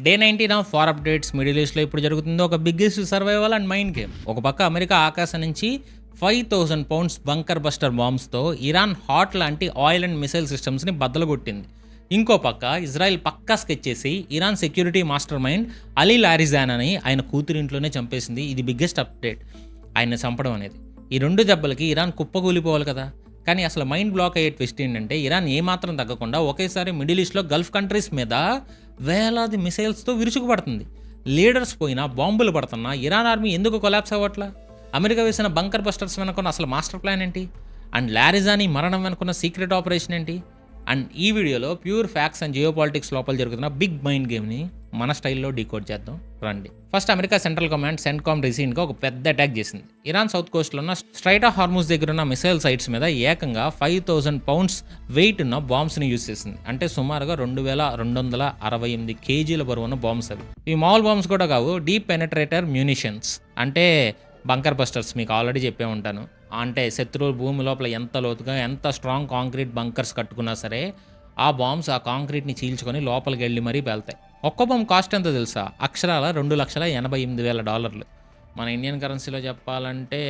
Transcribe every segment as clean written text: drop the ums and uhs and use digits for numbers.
Day 19 of war updates. Middle ఈస్ట్లో ఇప్పుడు జరుగుతుందో ఒక biggest survival and mind game. ఒక పక్క అమెరికా ఆకాశం నుంచి 5,000 పౌండ్స్ బంకర్ బస్టర్ బాంబ్స్తో ఇరాన్ హాట్ లాంటి ఆయిల్ అండ్ మిసైల్ సిస్టమ్స్ని బద్దలుగొట్టింది. ఇంకో పక్క ఇజ్రాయెల్ పక్కా స్కెచ్ చేసి Iran security master mind Ali Larijani అని ఆయన కూతురింట్లోనే చంపేసింది. ఇది బిగ్గెస్ట్ అప్డేట్, ఆయన చంపడం అనేది. ఈ రెండు దెబ్బలకి ఇరాన్ కుప్పకూలిపోవాలి కదా. కానీ అసలు మైండ్ బ్లాక్ అయ్యే ట్విస్ట్ ఏంటంటే ఇరాన్ ఏమాత్రం తగ్గకుండా ఒకేసారి మిడిల్ ఈస్ట్లో గల్ఫ్ కంట్రీస్ మీద వేలాది మిసైల్స్తో విరుచుకుపడుతుంది. లీడర్స్ పోయినా, బాంబులు పడుతున్నా ఇరాన్ ఆర్మీ ఎందుకు కొలాప్స్ అవ్వట్లా? అమెరికా వేసిన బంకర్ బస్టర్స్ వెనుకున్న అసలు మాస్టర్ ప్లాన్ ఏంటి? అండ్ లారిజానీ మరణం వెనుకున్న సీక్రెట్ ఆపరేషన్ ఏంటి? అండ్ ఈ వీడియోలో pure facts and geo politics లోపల జరుగుతున్న బిగ్ మైండ్ గేమ్ని మన స్టైల్లో డీకోడ్ చేద్దాం రండి. First America central command CENTCOM రీసెంట్గా ఒక పెద్ద అటాక్ చేసింది. ఇరాన్ సౌత్ కోస్ట్లో ఉన్న స్ట్రైట్ ఆఫ్ హార్మూజ్ దగ్గర ఉన్న మిసైల్ సైట్స్ మీద ఏకంగా 5,000 పౌండ్స్ వెయిట్ ఉన్న బాంబ్స్ని యూజ్ చేసింది. అంటే సుమారుగా 2,268 కేజీల బరువున్న బాంబ్స్ అవి. ఈ మామూలు బాంబ్స్ కూడా కావు, డీప్ పెనట్రేటర్ మ్యూనిషన్స్, అంటే బంకర్ బస్టర్స్. మీకు ఆల్రెడీ చెప్పే ఉంటాను. అంటే శత్రువులు భూమి లోపల ఎంత లోతుగా, ఎంత స్ట్రాంగ్ కాంక్రీట్ బంకర్స్ కట్టుకున్నా సరే ఆ బాంబ్స్ ఆ కాంక్రీట్ని చీల్చుకొని లోపలికి వెళ్ళి మరీ వెళ్తాయి. ఒక్క బాంబ్ కాస్ట్ ఎంతో తెలుసా? అక్షరాల $2,88,000. మన ఇండియన్ కరెన్సీలో చెప్పాలంటే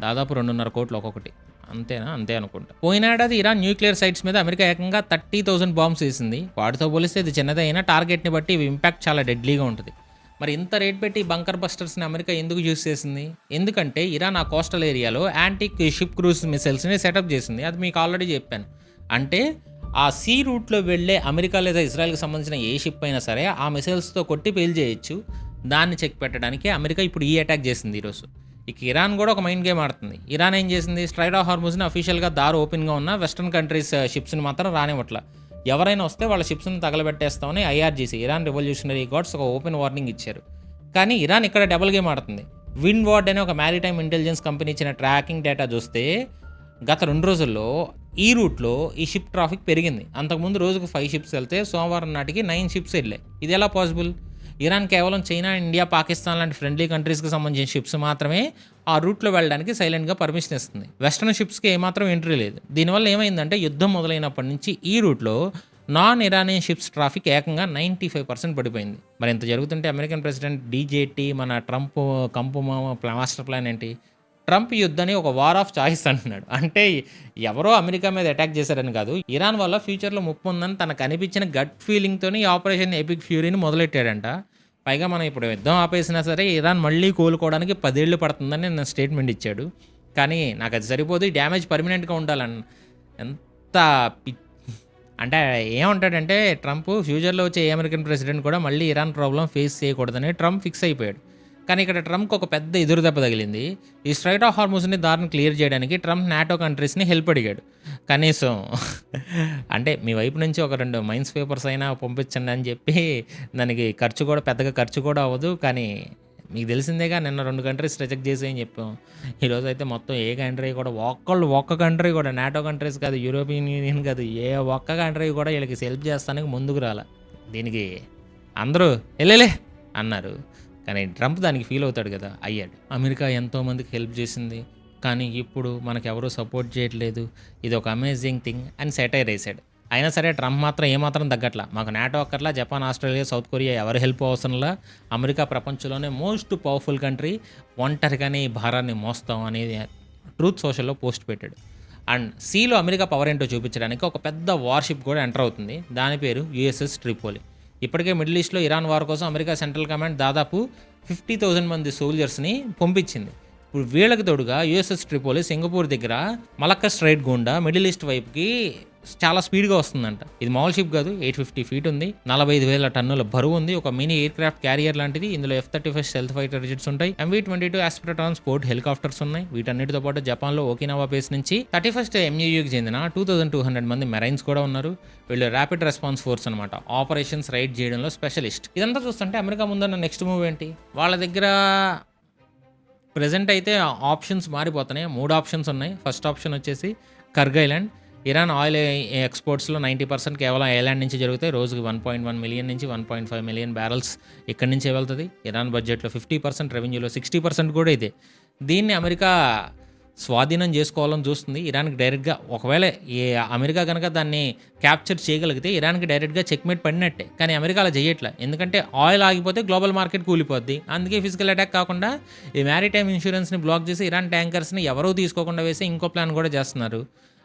దాదాపు 2.5 కోట్లు ఒక్కొక్కటి. అంతేనా? అంతే అనుకుంటా. పోయినేడాది ఇరాన్ న్యూక్లియర్ సైట్స్ మీద అమెరికా ఏకంగా 30,000 బాంబ్స్ వేసింది. వాటితో పోలిస్తే ఇది చిన్నదైనా టార్గెట్ని బట్టి ఇవి ఇంపాక్ట్ చాలా డెడ్లీగా ఉంటుంది. మరి ఇంత రేట్ పెట్టి బంకర్ బస్టర్స్ని అమెరికా ఎందుకు యూజ్ చేసింది? ఎందుకంటే ఇరాన్ ఆ కోస్టల్ ఏరియాలో యాంటిక్ షిప్ క్రూజ్ మిసైల్స్ని సెటప్ చేసింది. అది మీకు ఆల్రెడీ చెప్పాను. అంటే ఆ సీ రూట్లో వెళ్ళే అమెరికా లేదా ఇజ్రాయెల్కి సంబంధించిన ఏ షిప్ అయినా సరే ఆ మిసైల్స్తో కొట్టి పేల్చేయచ్చు. దాన్ని చెక్ పెట్టడానికి అమెరికా ఇప్పుడు ఈ అటాక్ చేసింది ఈరోజు. ఇక ఇరాన్ కూడా ఒక మైండ్ గేమ్ ఆడుతుంది. ఇరాన్ ఏం చేసింది? స్ట్రైట్ ఆఫ్ హార్మూజ్ని అఫీషియల్గా దారి ఓపెన్గా ఉన్న వెస్టర్న్ కంట్రీస్ షిప్స్ని మాత్రం రానివ్వట్ల. ఎవరైనా వస్తే వాళ్ళ షిప్స్ని తగలబెట్టేస్తామని ఐఆర్జీసీ, ఇరాన్ రెవల్యూషనరీ గార్డ్స్, ఒక ఓపెన్ వార్నింగ్ ఇచ్చారు. కానీ ఇరాన్ ఇక్కడ డబుల్ గేమ్ ఆడుతుంది. విండ్ వార్డ్ అనే ఒక మ్యారిటైమ్ ఇంటెలిజెన్స్ కంపెనీ ఇచ్చిన ట్రాకింగ్ డేటా చూస్తే గత 2 రోజుల్లో ఈ రూట్లో ఈ షిప్ ట్రాఫిక్ పెరిగింది. అంతకుముందు రోజుకు 5 షిప్స్ వెళ్తే సోమవారం నాటికి 9 షిప్స్ వెళ్ళాయి. ఇది ఎలా పాసిబుల్? ఇరాన్ కేవలం చైనా, ఇండియా, పాకిస్తాన్ లాంటి ఫ్రెండ్లీ కంట్రీస్కి సంబంధించిన షిప్స్ మాత్రమే ఆ రూట్లో వెళ్ళడానికి సైలెంట్గా పర్మిషన్ ఇస్తుంది. వెస్టర్న్ షిప్స్కి ఏమాత్రం ఎంట్రీ లేదు. దీనివల్ల ఏమైందంటే యుద్ధం మొదలైనప్పటి నుంచి ఈ రూట్లో నాన్ ఇరానియన్ షిప్స్ ట్రాఫిక్ ఏకంగా 95% పడిపోయింది. మరి ఇంత జరుగుతుంటే అమెరికన్ ప్రెసిడెంట్ డీజేటీ మన ట్రంప్ కంపు మాస్టర్ ప్లాన్ ఏంటి? ట్రంప్ యుద్ధాన్ని ఒక వార్ ఆఫ్ చాయిస్ అంటున్నాడు. అంటే ఎవరో అమెరికా మీద అటాక్ చేశారని కాదు, ఇరాన్ వల్ల ఫ్యూచర్లో ముప్పు ఉందని తనకు అనిపించిన గట్ ఫీలింగ్తోని ఈ ఆపరేషన్ ఎపిక్ ఫ్యూరీని మొదలెట్టాడంట. పైగా మనం ఇప్పుడు యుద్ధం ఆపేసినా సరే ఇరాన్ మళ్ళీ కోలుకోవడానికి 10 ఏళ్ళు పడుతుందని నేను స్టేట్మెంట్ ఇచ్చాడు. కానీ నాకు అది సరిపోదు, ఈ డ్యామేజ్ పర్మనెంట్గా ఉండాలని. ఎంత అంటే ఏమంటాడంటే ట్రంప్ ఫ్యూచర్లో వచ్చే ఏ అమెరికన్ ప్రెసిడెంట్ కూడా మళ్ళీ ఇరాన్ ప్రాబ్లం ఫేస్ చేయకూడదని ట్రంప్ ఫిక్స్ అయిపోయాడు. కానీ ఇక్కడ ట్రంప్కి ఒక పెద్ద ఎదురు దెబ్బ తగిలింది. ఈ స్ట్రైట్ ఆఫ్ హార్మూజ్ని దారిని క్లియర్ చేయడానికి ట్రంప్ నాటో కంట్రీస్ని హెల్ప్ అడిగాడు. కనీసం అంటే మీ వైపు నుంచి ఒక 2 మైన్స్ పేపర్స్ అయినా పంపించండి అని చెప్పి దానికి పెద్దగా ఖర్చు కూడా అవ్వదు. కానీ మీకు తెలిసిందేగా, నిన్న 2 కంట్రీస్ రిజెక్ట్ చేసేయని చెప్పాం. ఈరోజు అయితే మొత్తం ఏ కంట్రీ కూడా ఒక్క కంట్రీ కూడా, నాటో కంట్రీస్ కాదు, యూరోపియన్ యూనియన్ కాదు, ఏ ఒక్క కంట్రీ కూడా వీళ్ళకి హెల్ప్ చేస్తానికి ముందుకు రాల. దీనికి అందరూ వెళ్ళలే అన్నారు. కానీ ట్రంప్ దానికి ఫీల్ అవుతాడు కదా, అయ్యాడు. అమెరికా ఎంతోమందికి హెల్ప్ చేసింది, కానీ ఇప్పుడు మనకెవరూ సపోర్ట్ చేయట్లేదు, ఇది ఒక అమేజింగ్ థింగ్ అని సెటైర్ వేసాడు. అయినా సరే ట్రంప్ మాత్రం ఏమాత్రం తగ్గట్లా. మాకు నాటో అక్కర్లా, జపాన్, ఆస్ట్రేలియా, సౌత్ కొరియా ఎవరు హెల్ప్ అవసరంలా, అమెరికా ప్రపంచంలోనే మోస్ట్ పవర్ఫుల్ కంట్రీ, ఒంటరిగానే ఈ భారాన్ని మోస్తాం అనేది ట్రూత్ సోషల్లో పోస్ట్ పెట్టాడు. అండ్ సీలో అమెరికా పవర్ ఏంటో చూపించడానికి ఒక పెద్ద వార్షిప్ కూడా ఎంటర్ అవుతుంది. దాని పేరు యుఎస్ఎస్ ట్రిపోలి. ఇప్పటికే మిడిల్ ఈస్ట్లో ఇరాన్ వార్ కోసం అమెరికా సెంట్రల్ కమాండ్ దాదాపు 50,000 మంది సోల్జర్స్ని పంపించింది. ఇప్పుడు వీళ్ళకి తోడుగా యుఎస్ఎస్ ట్రిపోలి సింగపూర్ దగ్గర మలక్కా స్ట్రైట్ గుండా మిడిల్ ఈస్ట్ వైపుకి చాలా స్పీడ్గా వస్తుందంట. ఇది మామూలు షిప్ కాదు, 850 ఫీట్ ఉంది, 45,000 టన్నుల బరువు ఉంది, ఒక మినీ ఎయిర్ క్రాఫ్ట్ క్యారియర్ లాంటిది. ఇందులో F-35 స్టెల్త్ ఫైటర్ జెట్స్ ఉంటాయి, MV-22 ఆస్పిరేటాన్ స్పోర్ట్ హెలికాప్టర్స్ ఉన్నాయి. వీటన్నిటితో పాటు జపాన్లో ఓకినావా బేస్ నుంచి 31st MUUకి చెందిన 2,200 మంది మెరైన్స్ కూడా ఉన్నారు. వీళ్ళు ర్యాపిడ్ రెస్పాన్స్ ఫోర్స్ అనమాట, ఆపరేషన్స్ రైడ్ చేయడంలో స్పెషలిస్ట్. ఇదంతా చూస్తుంటే అమెరికా ముందున్న నెక్స్ట్ మూవ్ ఏంటి? వాళ్ళ దగ్గర ప్రజెంట్ అయితే ఆప్షన్స్ మారిపోతున్నాయి. 3 ఆప్షన్స్ ఉన్నాయి. ఫస్ట్ ఆప్షన్ వచ్చేసి కర్గ్ ఐలాండ్. ఇరాన్ ఆయిల్ ఎక్స్పోర్ట్స్లో 90% కేవలం ఐలాండ్ నుంచి జరుగుతాయి. రోజుకి 1.1 మిలియన్ నుంచి 1.5 మిలియన్ బ్యారల్స్ ఇక్కడి నుంచే వెళ్తుంది. ఇరాన్ బడ్జెట్లో 50%, రెవెన్యూలో 60% కూడా ఇదే. దీన్ని అమెరికా స్వాధీనం చేసుకోవాలని చూస్తుంది. ఇరాన్‌కి డైరెక్ట్‌గా ఒకవేళ ఈ అమెరికా గనక దాన్ని క్యాప్చర్ చేయగలిగితే ఇరాన్‌కి డైరెక్ట్‌గా చెక్‌మేట్ పడినట్టే. కానీ అమెరికా అలా చేయట్లా. ఎందుకంటే ఆయిల్ ఆగిపోతే గ్లోబల్ మార్కెట్ కూలిపోద్ది. అందుకే ఫిజికల్ అటాక్ కాకుండా ఈ మ్యారిటైమ్ ఇన్స్యూరెన్స్‌ని బ్లాక్ చేసి ఇరాన్ ట్యాంకర్స్‌ని ఎవరూ తీసుకోకుండా వేసి ఇంకో ప్లాన్ కూడా చేస్తున్నారు.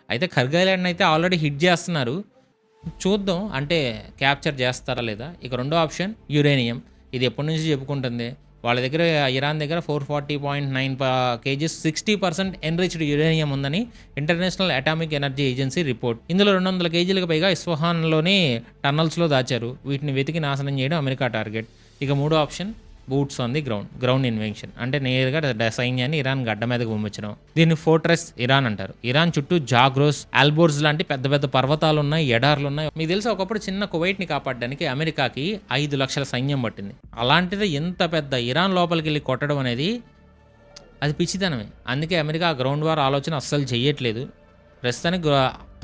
అయితే ఖర్గ్ ఐలాండ్‌ని అయితే ఆల్రెడీ హిట్ చేస్తున్నారు. చూద్దాం అంటే క్యాప్చర్ చేస్తారా లేదా. ఇక రెండో ఆప్షన్ యురేనియం. ఇది ఎప్పటి నుంచి చెప్పుకుంటుంది. వాళ్ళ దగ్గర ఇరాన్ దగ్గర 440.9 కేజీస్ 60% ఎన్రిచ్డ్ యురేనియం ఉందని international atomic energy agency report. ఇందులో 200 కేజీలకు పైగా ఇస్ఫహాన్లోని టన్నల్స్లో దాచారు. వీటిని వెతికి నాశనం చేయడం అమెరికా టార్గెట్. ఇక మూడో option boots on the ground invention. అంటే నేరుగా సైన్యాన్ని ఇరాన్ గడ్డ మీదకి పంపించడం. దీన్ని ఫోర్ట్రెస్ ఇరాన్ అంటారు. ఇరాన్ చుట్టూ జాగ్రోస్, ఆల్బోర్స్ లాంటి పెద్ద పెద్ద పర్వతాలు ఉన్నాయి, ఎడార్లు ఉన్నాయి. మీకు తెలుసు ఒకప్పుడు చిన్న కువైట్ని కాపాడడానికి అమెరికాకి 5 లక్షల సైన్యం పట్టింది. అలాంటిది ఎంత పెద్ద ఇరాన్ లోపలికి వెళ్ళి కొట్టడం అనేది అది పిచ్చితనమే. అందుకే అమెరికా గ్రౌండ్ వార్ ఆలోచన అస్సలు చేయట్లేదు. ప్రస్తుతానికి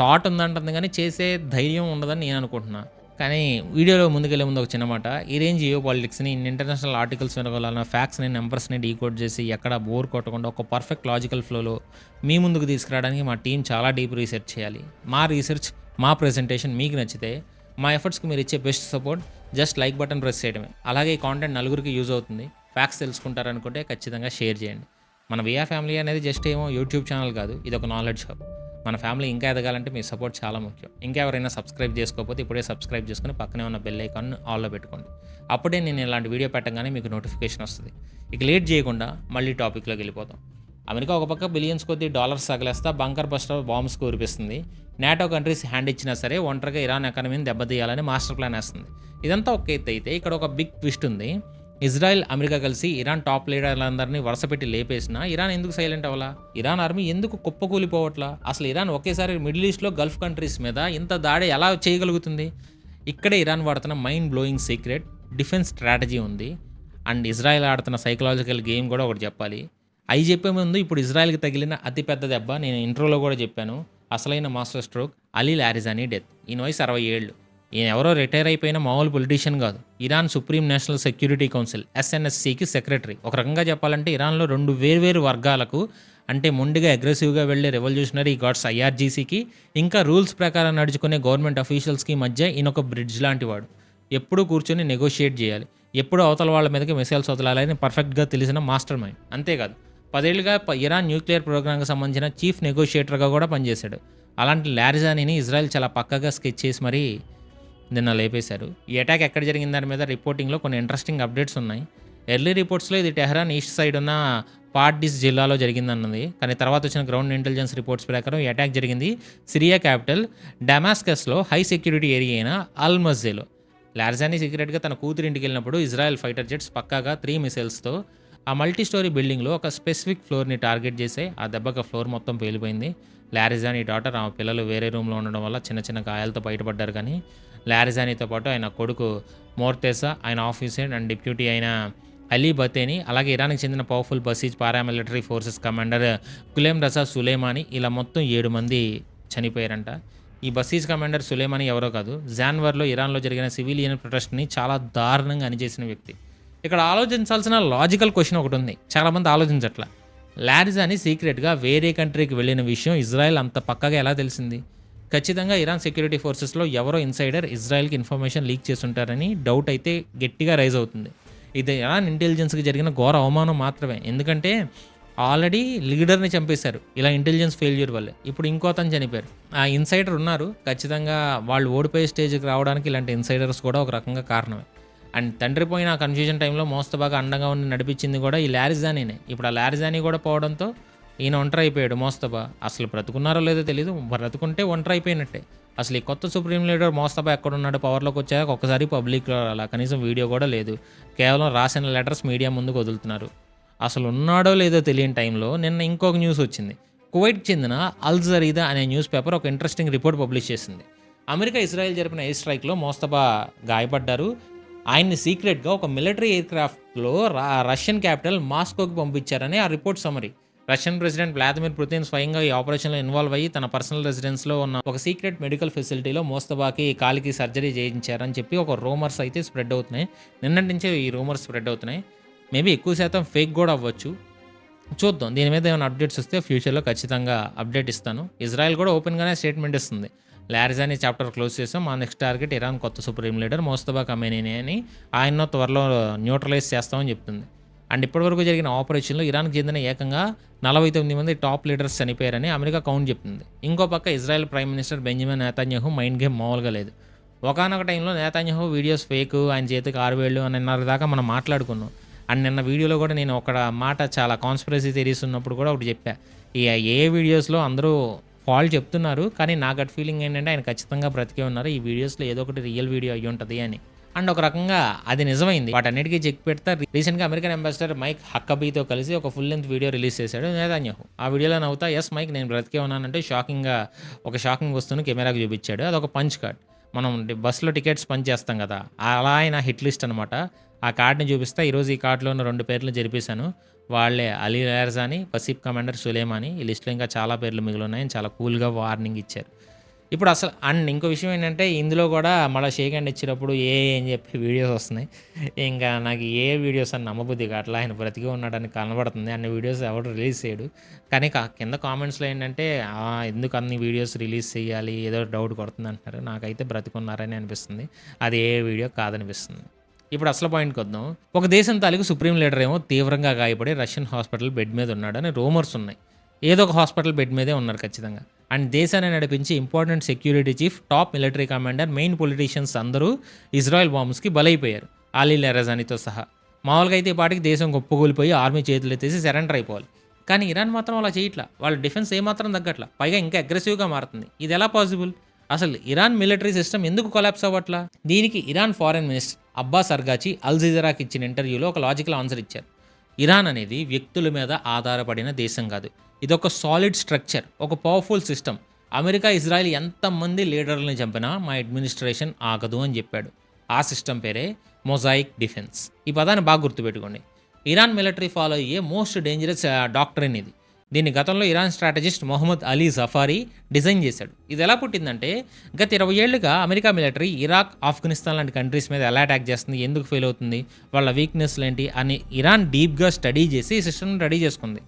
థాట్ ఉందంటుంది కానీ చేసే ధైర్యం ఉండదని నేను అనుకుంటున్నాను. కానీ వీడియోలో ముందుకెళ్ళే ముందు ఒక చిన్న మాట. ఈ రేంజ్ జియో పాలిటిక్స్ని ఇంటర్నేషనల్ ఆర్టికల్స్ వెనకాల ఫ్యాక్ట్స్ని నెంబర్స్ని డీకోడ్ చేసి ఎక్కడ బోర్ కొట్టకుండా ఒక పర్ఫెక్ట్ లాజికల్ ఫ్లోలో మీ ముందుకు తీసుకురావడానికి మా టీం చాలా డీప్ రీసెర్చ్ చేయాలి. మా రీసెర్చ్, మా ప్రెజెంటేషన్ మీకు నచ్చితే మా ఎఫర్ట్స్కి మీరు ఇచ్చే best support just like button press చేయడమే. అలాగే ఈ కాంటెంట్ నలుగురికి యూజ్ అవుతుంది, ఫ్యాక్ట్స్ తెలుసుకుంటారనుకుంటే ఖచ్చితంగా షేర్ చేయండి. మన విఆర్ ఫ్యామిలీ అనేది జస్ట్ ఏమో యూట్యూబ్ ఛానల్ కాదు, ఇది ఒక నాలెడ్జ్ హబ్. మన ఫ్యామిలీ ఇంకా ఎదగాలంటే మీ సపోర్ట్ చాలా ముఖ్యం. ఇంకా ఎవరైనా సబ్స్క్రైబ్ చేసుకోకపోతే ఇప్పుడే సబ్స్క్రైబ్ చేసుకుని పక్కనే ఉన్న బెల్ ఐకాన్ ఆల్లో పెట్టుకోండి. అప్పుడే నేను ఇలాంటి వీడియో పెట్టగానే మీకు నోటిఫికేషన్ వస్తుంది. ఇక లేట్ చేయకుండా మళ్ళీ టాపిక్లోకి వెళ్ళిపోతాం. అమెరికా ఒక పక్క బిలియన్స్ కొద్ది డాలర్స్ తగిలేస్తా బంకర్ బస్టర్ బాంబ్స్ కురిపిస్తుంది. నాటో కంట్రీస్ హ్యాండ్ ఇచ్చినా సరే ఒంటరిగా ఇరాన్ ఎకానమీని దెబ్బతీయాలని మాస్టర్ ప్లాన్ వేస్తుంది. ఇదంతా ఒక ఎత్తు అయితే ఇక్కడ ఒక బిగ్ ట్విస్ట్ ఉంది. ఇజ్రాయెల్, అమెరికా కలిసి ఇరాన్ టాప్ లీడర్లందరినీ వరుసపెట్టి లేపేసినా ఇరాన్ ఎందుకు సైలెంట్ అవ్వాలా? ఇరాన్ ఆర్మీ ఎందుకు కుప్పకూలిపోవట్లా? అసలు ఇరాన్ ఒకేసారి మిడిల్ ఈస్ట్లో గల్ఫ్ కంట్రీస్ మీద ఇంత దాడి ఎలా చేయగలుగుతుంది? ఇక్కడే ఇరాన్ వాడుతున్న mind blowing secret defence strategy ఉంది. అండ్ ఇజ్రాయెల్ ఆడుతున్న సైకలాజికల్ గేమ్ కూడా ఒకటి చెప్పాలి. అవి చెప్పే ముందు ఇప్పుడు ఇజ్రాయెల్కి తగిలిన అతిపెద్ద దెబ్బ నేను ఇంట్రోలో కూడా చెప్పాను. అసలైన master stroke Ali Larijani death. ఈయన వయసు 60 ఏళ్ళు. ఈయన ఎవరో రిటైర్ అయిపోయిన మామూలు పొలిటీషియన్ కాదు. Iran supreme national security council ఎస్ఎన్ఎస్సికి సెక్రటరీ. ఒక రకంగా చెప్పాలంటే ఇరాన్లో 2 వేర్వేరు వర్గాలకు, అంటే మొండిగా అగ్రెసివ్గా వెళ్లే రెవల్యూషనరీ గార్డ్స్ ఐఆర్జీసీకి, ఇంకా రూల్స్ ప్రకారం నడుచుకునే గవర్నమెంట్ అఫీషియల్స్కి మధ్య ఈయన ఒక బ్రిడ్జ్ లాంటి వాడు. ఎప్పుడూ కూర్చొని నెగోషియేట్ చేయాలి, ఎప్పుడు అవతల వాళ్ళ మీదకి మిసైల్స్ వదలాలని పర్ఫెక్ట్గా తెలిసిన మాస్టర్ మైండ్. అంతేకాదు 10 ఏళ్లుగా ఇరాన్ న్యూక్లియర్ ప్రోగ్రామ్కి సంబంధించిన చీఫ్ నెగోషియేటర్గా కూడా పనిచేశాడు. అలాంటి లారిజానీని ఇజ్రాయెల్ చాలా పక్కగా స్కెచ్ చేసి మరీ నిన్న లేపేశారు. ఈ అటాక్ ఎక్కడ జరిగిన దాని మీద రిపోర్టింగ్లో కొన్ని ఇంట్రెస్టింగ్ అప్డేట్స్ ఉన్నాయి. ఎర్లీ రిపోర్ట్స్లో ఇది టెహరాన్ ఈస్ట్ సైడ్ ఉన్న పార్డిస్ జిల్లాలో జరిగిందన్నది. కానీ తర్వాత వచ్చిన గ్రౌండ్ ఇంటెలిజెన్స్ రిపోర్ట్స్ ప్రకారం ఈ అటాక్ జరిగింది సిరియా క్యాపిటల్ డమాస్కస్లో హై సెక్యూరిటీ ఏరియా అయిన అల్ మస్జేలో. లారిజానీ సీక్రెట్గా తన కూతురింటికి వెళ్ళినప్పుడు ఇజ్రాయెల్ ఫైటర్ జెట్స్ పక్కాగా 3 మిసైల్స్తో ఆ మల్టీ స్టోరీ బిల్డింగ్లో ఒక స్పెసిఫిక్ ఫ్లోర్ని టార్గెట్ చేసే ఆ దెబ్బకి ఫ్లోర్ మొత్తం పేలిపోయింది. లారిజానీ డాటర్, ఆమె పిల్లలు వేరే రూమ్లో ఉండడం వల్ల చిన్న చిన్న గాయాలతో బయటపడ్డారు. కానీ లారిజానీతో పాటు ఆయన కొడుకు మోర్తేసా, ఆయన ఆఫీసర్ అండ్ డిప్యూటీ అయిన అలీ బతేని, అలాగే ఇరాన్కి చెందిన పవర్ఫుల్ బసీజ్ పారామిలిటరీ ఫోర్సెస్ కమాండర్ గులేం రజా సులేమానీ, ఇలా మొత్తం 7 మంది చనిపోయారంట. ఈ బసీజ్ కమాండర్ సులేమానీ ఎవరో కాదు, జాన్వర్లో ఇరాన్లో జరిగిన సివిలియన్ ప్రొటెస్ట్ని చాలా దారుణంగా అణిచేసిన వ్యక్తి. ఇక్కడ ఆలోచించాల్సిన లాజికల్ క్వశ్చన్ ఒకటి ఉంది, చాలామంది ఆలోచించట్లా. లారిజానీ సీక్రెట్గా వేరే కంట్రీకి వెళ్ళిన విషయం ఇజ్రాయెల్ అంత పక్కగా ఎలా తెలిసింది? ఖచ్చితంగా ఇరాన్ సెక్యూరిటీ ఫోర్సెస్లో ఎవరో ఇన్సైడర్ ఇజ్రాయెల్కి ఇన్ఫర్మేషన్ లీక్ చేస్తుంటారని డౌట్ అయితే గట్టిగా రైజ్ అవుతుంది. ఇది ఇరాన్ ఇంటెలిజెన్స్కి జరిగిన ఘోర అవమానం మాత్రమే. ఎందుకంటే ఆల్రెడీ లీడర్ని చంపేశారు ఇలా ఇంటెలిజెన్స్ ఫెయిల్యూర్ వల్లే. ఇప్పుడు ఇంకో అతను చనిపోయారు. ఆ ఇన్సైడర్ ఉన్నారు. ఖచ్చితంగా వాళ్ళు ఓడిపోయే స్టేజ్కి రావడానికి ఇలాంటి ఇన్సైడర్స్ కూడా ఒక రకంగా కారణమే. అండ్ తండ్రి పోయిన ఆ కన్ఫ్యూజన్ టైంలో మోస్తబాగా అండగా ఉండి నడిపించింది కూడా ఈ లారిజానీనే. ఇప్పుడు ఆ లారిజానీ కూడా పోవడంతో ఈయన ఒంటరి అయిపోయాడు. మోస్తబా అసలు బ్రతుకున్నారో లేదో తెలియదు, బ్రతుకుంటే ఒంటరి అయిపోయినట్టే. అసలు ఈ కొత్త సుప్రీం లీడర్ మోస్తబా ఎక్కడున్నాడు, పవర్లోకి వచ్చాక ఒక్కసారి పబ్లిక్లో అలా కనీసం వీడియో కూడా లేదు. కేవలం రాసిన లెటర్స్ మీడియా ముందుకు వదులుతున్నారు. అసలు ఉన్నాడో లేదో తెలియని టైంలో నిన్న ఇంకొక న్యూస్ వచ్చింది. కువైట్కి చెందిన అల్ జరీదా అనే న్యూస్ పేపర్ ఒక ఇంట్రెస్టింగ్ రిపోర్ట్ పబ్లిష్ చేసింది. అమెరికా ఇజ్రాయెల్ జరిపిన ఎయిర్ స్ట్రైక్లో మోస్తబా గాయపడ్డారు. ఆయన్ని సీక్రెట్గా ఒక మిలిటరీ ఎయిర్ క్రాఫ్ట్లో రష్యన్ క్యాపిటల్ మాస్కోకి పంపించారని ఆ report summary. Russian president Vladimir Putin స్వయంగా ఈ ఆపరేషన్లో ఇన్వాల్వ్ అయ్యి తన పర్సనల్ రెసిడెన్స్లో ఉన్న ఒక సీక్రెట్ మెడికల్ ఫెసిలిటీలో మోస్తబాకి కాలికి సర్జరీ చేయించారని చెప్పి ఒక రూమర్స్ అయితే స్ప్రెడ్ అవుతున్నాయి. నిన్నటి నుంచే ఈ రూమర్స్ స్ప్రెడ్ అవుతున్నాయి. మేబీ ఎక్కువ శాతం ఫేక్ కూడా అవ్వచ్చు. చూద్దాం. దీని మీద ఏమైనా అప్డేట్స్ వస్తే ఫ్యూచర్‌లో ఖచ్చితంగా అప్డేట్ ఇస్తాను. ఇజ్రాయెల్ కూడా ఓపెన్‌గానే స్టేట్మెంట్ ఇస్తుంది. లారిజానీ చాప్టర్ క్లోజ్ చేసాం. మా నెక్స్ట్ టార్గెట్ ఇరాన్ కొత్త సుప్రీం లీడర్ మోస్తఫా ఖమేనీని అని ఆయన్ను త్వరలో న్యూట్రలైజ్ చేస్తామని చెప్తుంది. అండ్ ఇప్పటివరకు జరిగిన ఆపరేషన్‌లో ఇరాన్‌కి చెందిన ఏకంగా 49 మంది టాప్ లీడర్స్ చనిపోయారని అమెరికా కౌంట్ చెప్తుంది. ఇంకో పక్క Israel prime minister Benjamin Netanyahu mind game మామూలుగా లేదు. ఒకానొక టైంలో నెతన్యాహు వీడియోస్ ఫేకు, ఆయన చేతికి 6 వేళ్ళు అన్నర దాకా మనం మాట్లాడుకున్నాం. అండ్ నిన్న వీడియోలో కూడా నేను ఒక మాట చాలా కాన్స్పిరసీ థియరీస్ ఉన్నప్పుడు కూడా ఒకటి చెప్పా. ఈ ఏ వీడియోస్‌లో అందరూ ఫాల్ట్ చెప్తున్నారు. కానీ నా గట్ ఫీలింగ్ ఏంటంటే ఆయన ఖచ్చితంగా బ్రతికే ఉన్నారు. ఈ వీడియోస్‌లో ఏదో ఒకటి రియల్ వీడియో అయ్యి ఉంటది అని. అండ్ ఒక రకంగా అది నిజమైంది. వాటన్నిటికీ చెక్ పెడతా రీసెంట్‌గా అమెరికన్ అంబాసిడర్ మైక్ హక్కబీతో కలిసి ఒక ఫుల్ లెంత్ వీడియో రిలీజ్ చేశాడు నెతన్యాహు. ఆ వీడియోలో నవ్వుతా యెస్ మైక్ నేను బ్రతికే ఉన్నానంటే షాకింగ్ వస్తువుని కెమెరాకి చూపించాడు. అదొక పంచ్ కార్డ్. మనం బస్సులో టికెట్స్ పంచ్ చేస్తాం కదా! అలా ఆయన హిట్ లిస్ట్ అనమాట. ఆ కార్డ్‌ని చూపిస్తా ఈరోజు ఈ కార్డ్‌లో ఉన్న 2 పేర్లు జరిపేశాను. వాళ్ళే అలీ లార్జానీ, పసిఫ్ కమాండర్ సులేమానీ. ఈ లిస్ట్‌లో ఇంకా చాలా పేర్లు మిగిలున్నాయని చాలా కూల్‌గా వార్నింగ్ ఇచ్చారు. ఇప్పుడు అసలు అండ్ ఇంకో విషయం ఏంటంటే ఇందులో కూడా మళ్ళీ షేక్ హ్యాండ్ ఇచ్చేటప్పుడు అని చెప్పి వీడియోస్ వస్తున్నాయి. ఇంకా నాకు ఏ వీడియోస్ అని నమ్మబుద్ధి కావట్లా. ఆయన బ్రతికే ఉన్నాడని కనబడుతుంది. అన్ని వీడియోస్ ఎవడు రిలీజ్ చేయడు. కానీ కింద కామెంట్స్‌లో ఏంటంటే ఎందుకు అన్ని వీడియోస్ రిలీజ్ చేయాలి ఏదో డౌట్ కొడుతుంది అంటున్నారు. నాకైతే బ్రతికున్నారని అనిపిస్తుంది. అది ఏ వీడియో కాదనిపిస్తుంది. ఇప్పుడు అసలు పాయింట్‌కి వద్దాం. ఒక దేశం తాలూకు సుప్రీం లీడర్ ఏమో తీవ్రంగా గాయపడి రష్యన్ హాస్పిటల్ బెడ్ మీద ఉన్నాడని రూమర్స్ ఉన్నాయి. ఏదో ఒక హాస్పిటల్ బెడ్ మీదే ఉన్నారు ఖచ్చితంగా. అండ్ దేశాన్ని నడిపించి important security chief, top military commander, main politicians అందరూ ఇజ్రాయెల్ బాంబ్స్‌కి బలైపోయారు. అలీ లార్జానీతో సహా. మామూలుగా అయితే ఈ పాటికి దేశం కుప్పకూలిపోయి ఆర్మీ చేతులెత్తేసి సరెండర్ అయిపోవాలి. కానీ ఇరాన్ మాత్రం అలా చేయట్లా. వాళ్ళ డిఫెన్స్ ఏమాత్రం తగ్గట్లా. పైగా ఇంకా అగ్రెసివ్‌గా మారుతుంది. ఇది ఎలా పాసిబుల్? అసలు ఇరాన్ మిలిటరీ సిస్టమ్ ఎందుకు కొలాప్స్ అవ్వట్లా? దీనికి ఇరాన్ ఫారెన్ మినిస్టర్ అబ్బాస్ అర్గాచి అల్ జజీరాకి ఇచ్చిన ఇంటర్వ్యూలో ఒక లాజికల్ ఆన్సర్ ఇచ్చారు. ఇరాన్ అనేది వ్యక్తుల మీద ఆధారపడిన దేశం కాదు. ఇదొక సాలిడ్ స్ట్రక్చర్, ఒక పవర్ఫుల్ సిస్టమ్. అమెరికా, ఇజ్రాయెల్ ఎంతమంది లీడర్లని చంపినా మా అడ్మినిస్ట్రేషన్ ఆగదు అని చెప్పాడు. ఆ సిస్టమ్ పేరే మొజాయిక్ డిఫెన్స్. ఈ పదాన్ని బాగా గుర్తుపెట్టుకోండి. ఇరాన్ మిలిటరీ ఫాలో అయ్యే మోస్ట్ డేంజరస్ డాక్ట్రిన్ ఇది. దీన్ని గతంలో Iran strategist Mohammad Ali Jafari design చేశాడు. ఇది ఎలా పుట్టిందంటే గత 20 ఏళ్లుగా అమెరికా మిలిటరీ ఇరాక్, ఆఫ్ఘనిస్తాన్ లాంటి కంట్రీస్ మీద ఎలా అటాక్ చేస్తుంది, ఎందుకు ఫెయిల్ అవుతుంది, వాళ్ళ వీక్నెస్లు ఏంటి అని ఇరాన్ డీప్గా స్టడీ చేసి ఈ సిస్టమ్ని రెడీ చేసుకుంది.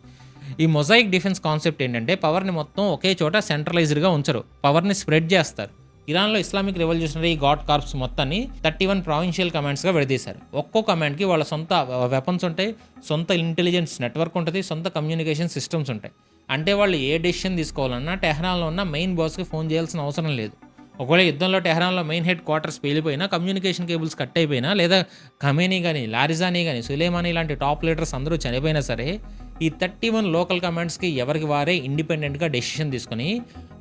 ఈ మొజాయిక్ డిఫెన్స్ కాన్సెప్ట్ ఏంటంటే పవర్ని మొత్తం ఒకే చోట సెంట్రలైజ్డ్గా ఉంచరు, పవర్ని స్ప్రెడ్ చేస్తారు. ఇరాన్లో ఇస్లామిక్ రెవల్యూషనరీ గాడ్ కార్ప్స్ మొత్తాన్ని 31 ప్రావిన్షియల్ కమాండ్స్గా విడదీశారు. ఒక్కో కమాండ్కి వాళ్ళ సొంత వెపన్స్ ఉంటాయి, సొంత ఇంటెలిజెన్స్ నెట్వర్క్ ఉంటుంది, సొంత కమ్యూనికేషన్ సిస్టమ్స్ ఉంటాయి. అంటే వాళ్ళు ఏ డెసిషన్ తీసుకోవాలన్నా టెహ్రాన్లో ఉన్న మెయిన్ బాస్కి ఫోన్ చేయాల్సిన అవసరం లేదు. ఒకవేళ యుద్ధంలో టెహ్రాన్లో మెయిన్ హెడ్ క్వార్టర్స్ పేలిపోయినా, కమ్యూనికేషన్ కేబుల్స్ కట్ అయిపోయినా, లేదా ఖమేనీ కానీ, లారిజానీ కానీ, సులేమానీ లాంటి టాప్ లీడర్స్ అందరూ చనిపోయినా సరే ఈ 31 లోకల్ కమాండ్స్కి ఎవరికి వారే ఇండిపెండెంట్గా డెసిషన్ తీసుకొని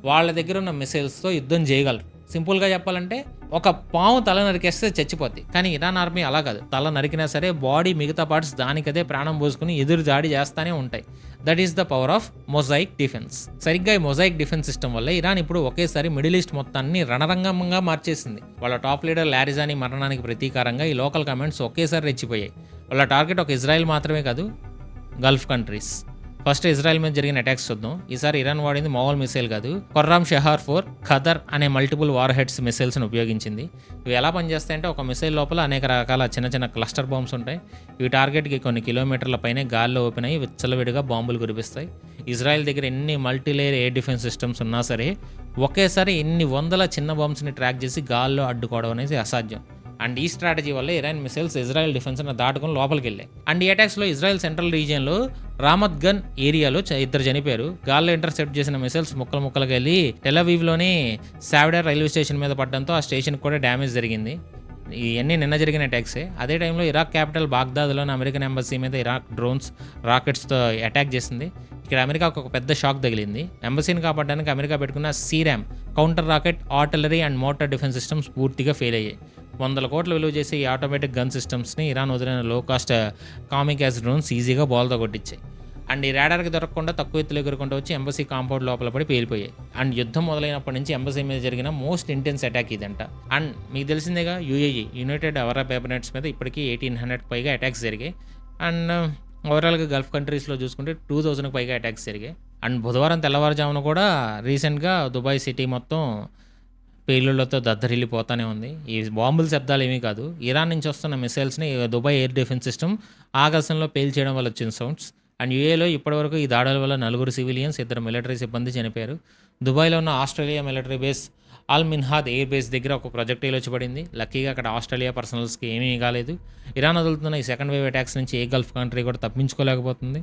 వాళ్ళ దగ్గర ఉన్న మిసైల్స్తో యుద్ధం చేయగలరు. సింపుల్గా చెప్పాలంటే ఒక పాము తల నరికేస్తే చచ్చిపోద్ది. కానీ ఇరాన్ ఆర్మీ అలా కాదు. తల నరికినా సరే బాడీ మిగతా పార్ట్స్ దానికదే ప్రాణం పోసుకుని ఎదురు దాడి చేస్తూనే ఉంటాయి. That is the power of mosaic defence. సరిగ్గా ఈ మొజాయిక్ డిఫెన్స్ సిస్టమ్ వల్ల ఇరాన్ ఇప్పుడు ఒకేసారి మిడిల్ ఈస్ట్ మొత్తాన్ని రణరంగంగా మార్చేసింది. వాళ్ళ టాప్ లీడర్ లారిజానీ మరణానికి ప్రతీకారంగా ఈ లోకల్ కమాండ్స్ ఒకేసారి రెచ్చిపోయాయి. వాళ్ళ టార్గెట్ ఒక ఇజ్రాయెల్ మాత్రమే కాదు, గల్ఫ్ కంట్రీస్. ఫస్ట్ ఇజ్రాయెల్ మీద జరిగిన అటాక్స్ చూద్దాం. ఈసారి ఇరాన్ వాడింది మామూలు మిసైల్ కాదు, ఖుర్రామ్ షెహార్ 4 ఖదర్ అనే మల్టిపుల్ వార్ హెడ్స్ మిసైల్స్ని ఉపయోగించింది. ఇవి ఎలా పనిచేస్తాయంటే ఒక మిసైల్ లోపల అనేక రకాల చిన్న చిన్న క్లస్టర్ బాంబ్స్ ఉంటాయి. ఇవి టార్గెట్కి కొన్ని కిలోమీటర్ల పైనే గాల్లో ఓపెన్ అయ్యి విచ్చలవిడిగా బాంబులు కురిపిస్తాయి. ఇజ్రాయెల్ దగ్గర ఎన్ని మల్టీలేయర్ ఎయిర్ డిఫెన్స్ సిస్టమ్స్ ఉన్నా సరే ఒకేసారి ఎన్ని వందల చిన్న బాంబ్స్ని ట్రాక్ చేసి గాల్లో అడ్డుకోవడం అనేది అసాధ్యం. అండ్ ఈ స్ట్రాటజీ వల్ల ఇరాన్ మిసైల్స్ ఇజ్రాయెల్ డిఫెన్స్ని దాటుకుని లోపలికి వెళ్ళాయి. అండ్ ఈ అటాక్స్లో ఇజ్రాయెల్ సెంట్రల్ రీజియన్లో రామత్ గన్ ఏరియాలో 2 చనిపోయారు. గాల్లో ఇంటర్సెప్ట్ చేసిన మిసైల్స్ ముక్కలుగా వెళ్ళి టెలవీవ్లోని సావిడర్ రైల్వే స్టేషన్ మీద పడడంతో ఆ స్టేషన్కి కూడా డ్యామేజ్ జరిగింది. ఇవన్నీ నిన్న జరిగిన అటాక్సే. అదే టైంలో ఇరాక్ క్యాపిటల్ బాగ్దాద్లోని అమెరికన్ ఎంబసీ మీద ఇరాక్ డ్రోన్స్, రాకెట్స్తో అటాక్ చేసింది. ఇక్కడ అమెరికాకు ఒక పెద్ద షాక్ తగిలింది. ఎంబసీని కాపాడడానికి అమెరికా పెట్టుకున్న CRAM counter rocket, artillery and mortar defence systems పూర్తిగా ఫెయిల్ అయ్యాయి. 100 కోట్లు విలువ చేసే ఈ ఆటోమేటిక్ గన్ సిస్టమ్స్ని ఇరాన్ వదిలిన లో కాస్ట్ కామిక్ యాస్ డ్రోన్స్ ఈజీగా బాల్తో కొట్టించాయి. అండ్ ఈ రాడార్కి దొరకకుండా తక్కువ ఎత్తులు ఎగురుకుంటూ వచ్చి ఎంబసీ కాంపౌండ్ లోపల పడి పేలిపోయాయి. అండ్ యుద్ధం మొదలైనప్పటి నుంచి ఎంబసీ మీద జరిగిన మోస్ట్ ఇంటెన్స్ అటాక్ ఇదంట. అండ్ మీకు తెలిసిందేగా యుఏఈ యునైటెడ్ అరబ్ ఎమిరేట్స్ మీద ఇప్పటికీ 1800 పైగా అటాక్స్ జరిగాయి. అండ్ ఓవరాల్గా గల్ఫ్ కంట్రీస్లో చూసుకుంటే 2000 పైగా అటాక్స్ జరిగాయి. అండ్ బుధవారం తెల్లవారుజామున కూడా రీసెంట్గా దుబాయ్ సిటీ మొత్తం పేలుళ్లతో దద్దరిల్లిపోతూనే ఉంది. ఈ బాంబుల శబ్దాలు ఏమీ కాదు, ఇరాన్ నుంచి వస్తున్న మిసైల్స్ని దుబాయ్ ఎయిర్ డిఫెన్స్ సిస్టమ్ ఆకాశంలో పేల్చేయడం వల్ల వచ్చిన సౌండ్స్. అండ్ యూఏలో ఇప్పటివరకు ఈ దాడుల వల్ల 4 సివిలియన్స్, 2 మిలిటరీ సిబ్బంది చనిపోయారు. దుబాయ్లో ఉన్న ఆస్ట్రేలియా మిలిటరీ బేస్ అల్ మిన్హాద్ ఎయిర్ బేస్ దగ్గర ఒక ప్రొజెక్టైల్ వచ్చి పడింది. లక్కీగా అక్కడ ఆస్ట్రేలియా పర్సనల్స్కి ఏమీ కాలేదు. ఇరాన్ వదులుతున్న ఈ సెకండ్ వేవ్ అటాక్స్ నుంచి ఏ గల్ఫ్ కంట్రీ కూడా తప్పించుకోలేకపోతుంది.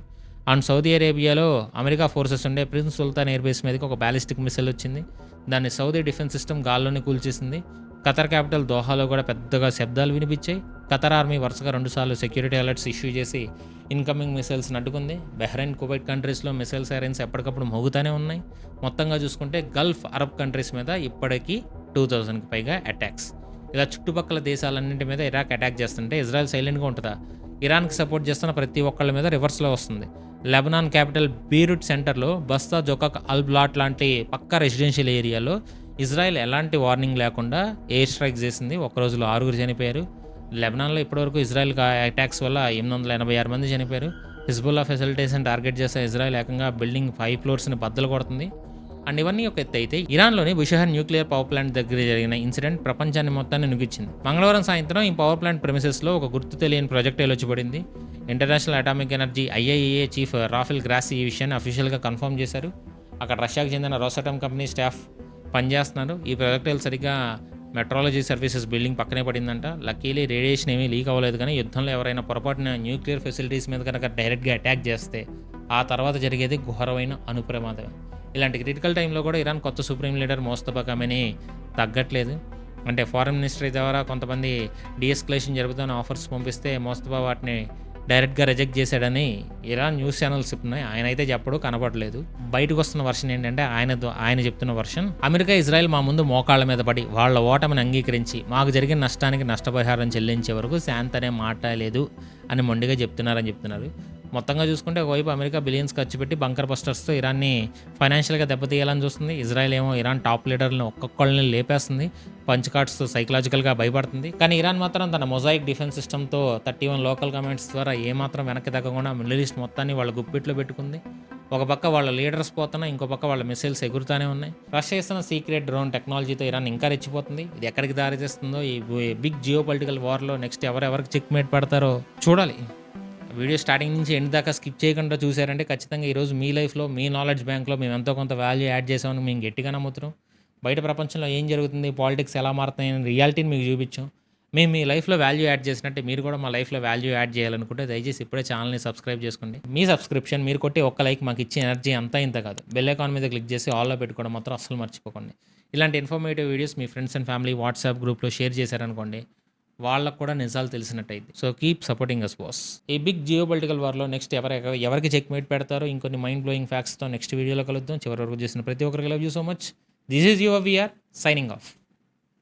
అండ్ సౌదీ అరేబియాలో అమెరికా ఫోర్సెస్ ఉండే ప్రిన్స్ సుల్తాన్ ఎయిర్ బేస్ మీదకి ఒక బ్యాలిస్టిక్ మిసైల్ వచ్చింది. దాన్ని సౌదీ డిఫెన్స్ సిస్టమ్ గాల్లోనే కూల్చేసింది. ఖతర్ క్యాపిటల్ దోహాలో కూడా పెద్దగా శబ్దాలు వినిపించాయి. ఖతర్ ఆర్మీ వరుసగా 2 సార్లు సెక్యూరిటీ అలర్ట్స్ ఇష్యూ చేసి ఇన్కమింగ్ మిసైల్స్ని అడ్డుకుంది. బహ్రెయిన్, కువైట్ కంట్రీస్లో మిసైల్ సైరన్స్ ఎప్పటికప్పుడు మోగుతూనే ఉన్నాయి. మొత్తంగా చూసుకుంటే గల్ఫ్ అరబ్ కంట్రీస్ మీద ఇప్పటికీ 2000కి పైగా అటాక్స్. ఇలా చుట్టుపక్కల దేశాలన్నింటి మీద ఇరాక్ అటాక్ చేస్తుంటే ఇజ్రాయెల్ సైలెంట్గా ఉంటుందా? ఇరాన్కి సపోర్ట్ చేస్తున్న ప్రతి ఒక్కళ్ళ మీద రివర్స్లో వస్తుంది. లెబనాన్ క్యాపిటల్ బీరూట్ సెంటర్లో బస్తా, జొకాక్, అల్ బ్లాట్ లాంటి పక్కా రెసిడెన్షియల్ ఏరియాలో ఇజ్రాయెల్ ఎలాంటి వార్నింగ్ లేకుండా ఎయిర్ స్ట్రైక్ చేసింది. ఒక రోజులో 6 చనిపోయారు. లెబనాన్లో ఇప్పటివరకు ఇజ్రాయెల్ అటాక్స్ వల్ల 886 మంది చనిపోయారు. హిజ్బుల్లా ఫెసిలిటేషన్ టార్గెట్ చేసే ఇజ్రాయెల్ ఏకంగా బిల్డింగ్ 5 ఫ్లోర్స్ని బద్దలు కొడుతుంది. అండ్ ఇవన్నీ ఒక ఎత్తు అయితే, ఇరాన్లోని బుషహర్ న్యూక్లియర్ పవర్ ప్లాంట్ దగ్గర జరిగిన ఇన్సిడెంట్ ప్రపంచాన్ని మొత్తాన్ని నుగ్గించింది. మంగళవారం సాయంత్రం ఈ పవర్ ప్లాంట్ ప్రెమిసెస్లో ఒక గుర్తు తెలియని ప్రాజెక్టైల్ వచ్చి పడింది. International atomic energy IAEA chief Rafael Grossi ఈ విషయాన్ని అఫీషియల్గా కన్ఫర్మ్ చేశారు. అక్కడ రష్యాకు చెందిన రోసాటమ్ కంపెనీ స్టాఫ్ పనిచేస్తున్నారు. ఈ ప్రాజెక్టైల్ సరిగ్గా మెట్రాలజీ సర్వీసెస్ బిల్డింగ్ పక్కనే పడిందంట. లక్కీలీ రేడియేషన్ ఏమీ లీక్ అవ్వలేదు. కానీ యుద్ధంలో ఎవరైనా పొరపాటున న్యూక్లియర్ ఫెసిలిటీస్ మీద కనుక డైరెక్ట్గా అటాక్ చేస్తే ఆ తర్వాత జరిగేది ఘోరమైన అణుప్రమాదమే. ఇలాంటి క్రిటికల్ టైంలో కూడా ఇరాన్ కొత్త సుప్రీం లీడర్ మోస్తఫా ఖమేనీ తగ్గట్లేదు. అంటే ఫారెన్ మినిస్ట్రీ ద్వారా కొంతమంది డీఎస్కలేషన్ జరుపుతున్న ఆఫర్స్ పంపిస్తే మోస్తఫా వాటిని డైరెక్ట్గా రిజెక్ట్ చేశాడని ఇరాన్ న్యూస్ ఛానల్స్ చెప్తున్నాయి. ఆయన అయితే చెప్పడు, కనపడలేదు. బయటకు వస్తున్న వర్షన్ ఏంటంటే ఆయన చెప్తున్న వర్షన్, అమెరికా, ఇజ్రాయెల్ మా ముందు మోకాళ్ళ మీద పడి వాళ్ళ ఓటమిని అంగీకరించి మాకు జరిగిన నష్టానికి నష్టపరిహారం చెల్లించే వరకు శాంతనే మాట్లాడలేదు అని మొండిగా చెప్తున్నారు. మొత్తంగా చూసుకుంటే ఒకవైపు అమెరికా బిలియన్స్ ఖర్చు పెట్టి బంకర్ బస్టర్స్తో ఇరాన్ని ఫైనాన్షియల్గా దెబ్బతీయాలని చూస్తుంది. ఇజ్రాయెల్ ఏమో ఇరాన్ టాప్ లీడర్లను ఒక్కొక్కళ్ళని లేపేస్తుంది. పంచ్ కార్డ్స్తో సైకలాజికల్గా భయపడుతుంది. కానీ ఇరాన్ మాత్రం తన మొజాయిక్ డిఫెన్స్ సిస్టమ్తో 31 లోకల్ కమాండ్స్ ద్వారా ఏమాత్రం వెనక్కి తగ్గకుండా మిడిల్ ఈస్ట్ మొత్తాన్ని వాళ్ళ గుప్పిట్లో పెట్టుకుంది. ఒక పక్క వాళ్ళ లీడర్స్ పోతున్నా, ఇంకో పక్క వాళ్ళ మిసైల్స్ ఎగురుతూనే ఉన్నాయి. రష్యా ఇస్తున్న సీక్రెట్ డ్రోన్ టెక్నాలజీతో ఇరాన్ ఇంకా రెచ్చిపోతుంది. ఇది ఎక్కడికి దారి చేస్తుందో, ఈ బిగ్ జియో పొలిటికల్ వార్లో నెక్స్ట్ ఎవరెవరికి చెక్ మేట్ పడతారో చూడాలి. వీడియో స్టార్టింగ్ నుంచి ఎండ్ దాకా స్కిప్ చేయకుండా చూసారంటే ఖచ్చితంగా ఈరోజు మీ లైఫ్లో, మీ నాలెడ్జ్ బ్యాంక్లో మేము ఎంతో కొంత వాల్యూ యాడ్ చేసామని మేము గట్టిగా నమ్ముతున్నాం. బయట ప్రపంచంలో ఏం జరుగుతుంది, పాలిటిక్స్ ఎలా మారుతున్నాయని రియాలిటీని మీకు చూపించాం. మేము మీ లైఫ్లో వాల్యూ యాడ్ చేసినట్టే మీరు కూడా మా లైఫ్లో వాల్యూ యాడ్ చేయాలనుకుంటే దయచేసి ఇప్పుడే ఛానల్ని సబ్స్క్రైబ్ చేసుకోండి. మీ సబ్స్క్రిప్షన్, మీరు కొట్టే ఒక్క లైక్ మాకు ఇచ్చే ఎనర్జీ అంతా ఇంత కాదు. బెల్ ఐకాన్ మీద క్లిక్ చేసి ఆల్లో పెట్టుకోవడం మాత్రం అస్సలు మర్చిపోకండి. ఇలాంటి ఇన్ఫర్మేటివ్ వీడియోస్ మీ ఫ్రెండ్స్ అండ్ ఫ్యామిలీ వాట్సాప్ గ్రూప్లో షేర్ చేశారనుకోండి, వాళ్ళకు కూడా నిజాలు తెలిసినట్టయితే. So keep supporting us boss. ఈ బిగ్ జియో పొలిటికల్ వార్లో నెక్స్ట్ ఎవరికి చెక్ మేట్ పెడతారో ఇంకొన్ని మైండ్ బ్లోయింగ్ ఫ్యాక్ట్స్తో నెక్స్ట్ వీడియోలో కలుద్దాం. చివరి వరకు చేసిన ప్రతి ఒక్కరికి love you so much. This is your VR signing of.